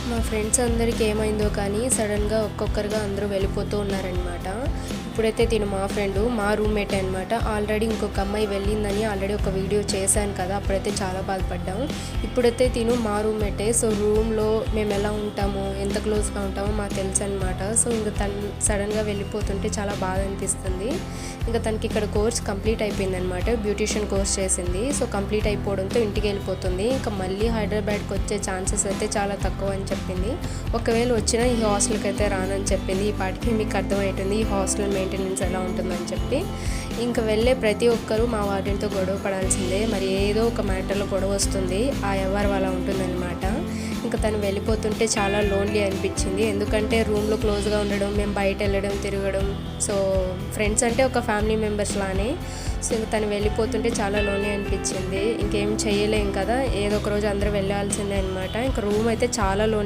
మా ఫ్రెండ్స్ అందరికి ఏమైందో కానీ సడన్గా ఒక్కొక్కరుగా అందరూ వెళ్ళిపోతూ ఉన్నారనమాట. ఇప్పుడైతే తిను మా ఫ్రెండు, మా రూమ్మేట్ అనమాట. ఆల్రెడీ ఇంకొక అమ్మాయి వెళ్ళిందని ఆల్రెడీ ఒక వీడియో చేశాను కదా, అప్పుడైతే చాలా బాధపడ్డాం. ఇప్పుడైతే తిను మా రూమ్మేటే. సో రూమ్లో మేము ఎలా ఉంటామో, ఎంత క్లోజ్గా ఉంటామో మాకు తెలుసు అనమాట. సో ఇంకా తను సడన్గా వెళ్ళిపోతుంటే చాలా బాధ అనిపిస్తుంది. ఇంకా తనకి ఇక్కడ కోర్స్ కంప్లీట్ అయిపోయింది అనమాట. బ్యూటిషియన్ కోర్స్ చేసింది. సో కంప్లీట్ అయిపోవడంతో ఇంటికి వెళ్ళిపోతుంది. ఇంకా మళ్ళీ హైదరాబాద్కి వచ్చే ఛాన్సెస్ అయితే చాలా తక్కువ అని చెప్పింది. ఒకవేళ వచ్చినా ఈ హాస్టల్కి అయితే రానని చెప్పింది. ఈ పాటికి మీకు అర్థమవుతుంది ఈ హాస్టల్ మెయింటెనెన్స్ ఎలా ఉంటుందని చెప్పి. ఇంకా వెళ్ళే ప్రతి ఒక్కరూ మా వార్డెన్తో గొడవ పడాల్సిందే. మరి ఏదో ఒక మ్యాటర్లో గొడవ వస్తుంది. ఆ ఎవరు అలా ఉంటుందన్నమాట. ఇంకా తను వెళ్ళిపోతుంటే చాలా లోన్లీ అనిపించింది. ఎందుకంటే రూమ్లో క్లోజ్గా ఉండడం, మేము బయట వెళ్ళడం, తిరగడం, సో ఫ్రెండ్స్ అంటే ఒక ఫ్యామిలీ మెంబర్స్ లానే. సో ఇంకా తను వెళ్ళిపోతుంటే చాలా లోన్లీ అనిపించింది. ఇంకేం చేయలేం కదా, ఏదో ఒక రోజు అందరూ వెళ్ళాల్సిందే అనమాట. ఇంకా రూమ్ అయితే చాలా లోన్లీ.